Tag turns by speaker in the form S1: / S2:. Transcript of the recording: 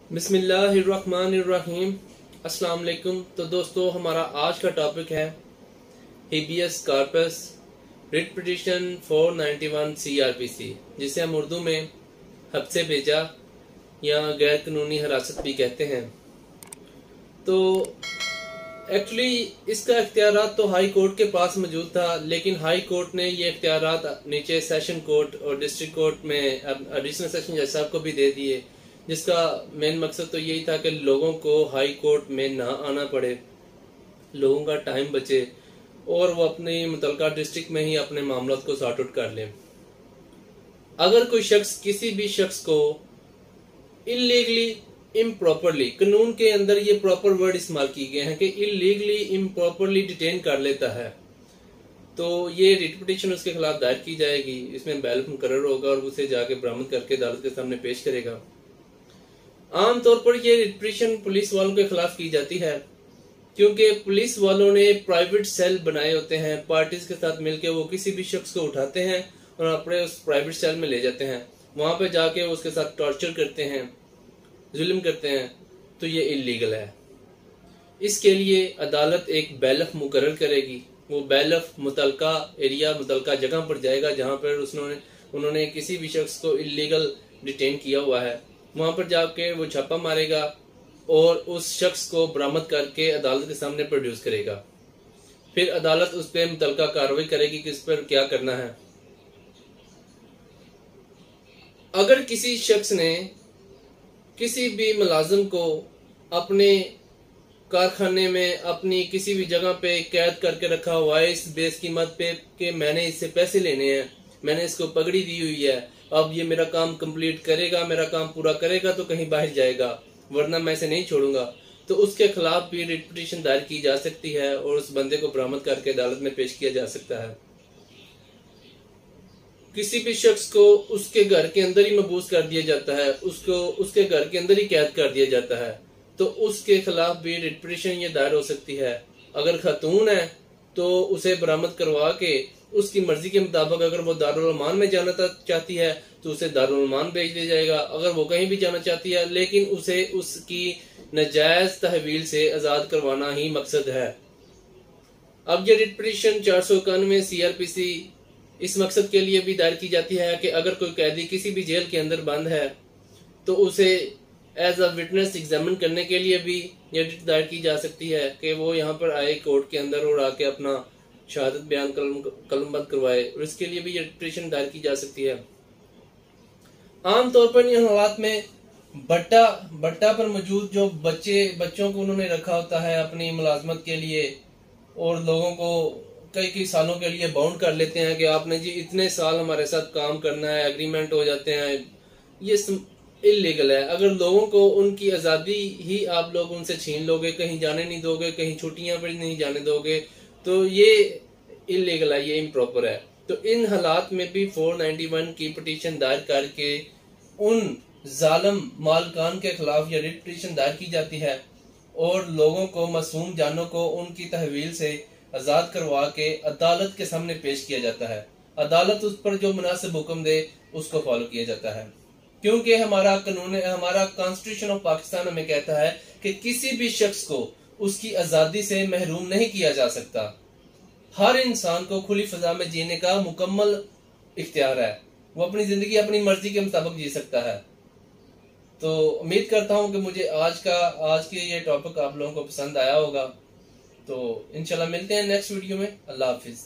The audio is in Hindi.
S1: बिस्मिल्लाहिर्रहमानिर्रहीम। अस्सलाम वालेकुम। तो दोस्तों, हमारा आज का टॉपिक है habeas corpus writ petition 491 CRPC, जिसे हम उर्दू में हब्से भेजा या गैर कानूनी हिरासत भी कहते हैं। तो एक्चुअली इसका इख्तियारात तो हाई कोर्ट के पास मौजूद था, लेकिन हाई कोर्ट ने ये इख्तियारात नीचे सेशन कोर्ट और डिस्ट्रिक्ट कोर्ट में एडिशनल सेशन जज साहब को भी दे दिए, जिसका मेन मकसद तो यही था कि लोगों को हाई कोर्ट में ना आना पड़े, लोगों का टाइम बचे और वो अपनी मुतलका डिस्ट्रिक्ट में ही अपने मामलों को सॉर्ट आउट कर लें। अगर कोई शख्स किसी भी शख्स को इलीगली इम्प्रॉपरली, कानून के अंदर ये प्रॉपर वर्ड इस्तेमाल किए गए हैं कि इलीगली इम्प्रॉपरली डिटेन कर लेता है, तो ये रिट पिटीशन उसके खिलाफ दायर की जाएगी। इसमें बैल मुकर्रर होगा और उसे जाके बरामद करके अदालत के सामने पेश करेगा। आमतौर पर ये रिट पिटीशन पुलिस वालों के खिलाफ की जाती है, क्योंकि पुलिस वालों ने प्राइवेट सेल बनाए होते हैं। पार्टीज के साथ मिलकर वो किसी भी शख्स को उठाते हैं और अपने उस प्राइवेट सेल में ले जाते हैं, वहां पे जाके उसके साथ टॉर्चर करते हैं, जुल्म करते हैं। तो ये इलीगल है। इसके लिए अदालत एक बैलफ मुकर्रर करेगी। वो बैलफ मुतलका एरिया, मुतलका जगह पर जाएगा जहां पर उन्होंने किसी भी शख्स को इलीगल डिटेन किया हुआ है। वहां पर जाके वो छापा मारेगा और उस शख्स को बरामद करके अदालत के सामने प्रोड्यूस करेगा। फिर अदालत उस पर मुतलका कार्रवाई करेगी कि इस पर क्या करना है। अगर किसी शख्स ने किसी भी मुलाजिम को अपने कारखाने में, अपनी किसी भी जगह पे कैद करके रखा हुआ है इस बेस कीमत पे कि मैंने इससे पैसे लेने हैं, मैंने इसको पगड़ी दी हुई है, अब ये मेरा काम कंप्लीट करेगा, मेरा काम पूरा करेगा तो कहीं बाहर जाएगा, वरना मैं इसे नहीं छोड़ूंगा, तो उसके खिलाफ भी रिट पिटीशन दायर की जा सकती है और उस बंदे को बरामद करके अदालत में पेश किया जा सकता है। किसी भी शख्स को उसके घर के अंदर ही महबूस कर दिया जाता है, उसको उसके घर के अंदर ही कैद कर दिया जाता है, तो उसके खिलाफ भी रिट पिटीशन ये दायर हो सकती है। अगर खातून है तो उसे बरामद करवा के उसकी मर्जी के मुताबिक, अगर वो दारुल अमान में जाना चाहती है तो उसे दारुल अमान भेज दिया जाएगा। अगर वो कहीं भी जाना चाहती है, लेकिन उसे उसकी नजायज तहवील से आजाद करवाना ही मकसद है। अब ये रिट पिटीशन 491 CRPC इस मकसद के लिए भी दायर की जाती है कि अगर कोई कैदी किसी भी जेल के अंदर बंद है तो उसे एज अ विटनेस एग्जामिन करने के लिए भी ये रिट दायर की जा सकती है कि वो यहाँ पर आए कोर्ट के अंदर और आके अपना शहादत बयान कलमबंद करवाए, और इसके लिए भी ये रिट पिटीशन दायर की जा सकती है। आमतौर पर इन हालात में भट्टा पर मौजूद जो बच्चों को उन्होंने रखा होता है अपनी मुलाजमत के लिए, और लोगों को कई सालों के लिए बाउंड कर लेते हैं कि आपने जी इतने साल हमारे साथ काम करना है, एग्रीमेंट हो जाते हैं। ये इलीगल है। अगर लोगों को उनकी आजादी ही आप लोग उनसे छीन लोगे, कहीं जाने नहीं दोगे, कहीं छुट्टियां पर नहीं जाने दोगे, तो ये इलीगल है, ये इम्प्रॉपर है। तो इन हालात में भी 491 की पिटीशन दायर करके उन जालिम मालकान के खिलाफ ये रिट पिटीशन दायर की जाती है और लोगों को, मासूम जानों को उनकी तहवील से आजाद करवा के अदालत के सामने पेश किया जाता है। अदालत उस पर जो मुनासिब हुक्म दे उसको फॉलो किया जाता है, क्योंकि हमारा कानून, हमारा कॉन्स्टिट्यूशन ऑफ पाकिस्तान हमें कहता है कि किसी भी शख्स को उसकी आजादी से महरूम नहीं किया जा सकता। हर इंसान को खुली फजा में जीने का मुकम्मल इख्तियार है, वो अपनी जिंदगी अपनी मर्जी के मुताबिक जी सकता है। तो उम्मीद करता हूं कि मुझे आज के ये टॉपिक आप लोगों को पसंद आया होगा। तो इंशाल्लाह मिलते हैं नेक्स्ट वीडियो में। अल्लाह हाफिज।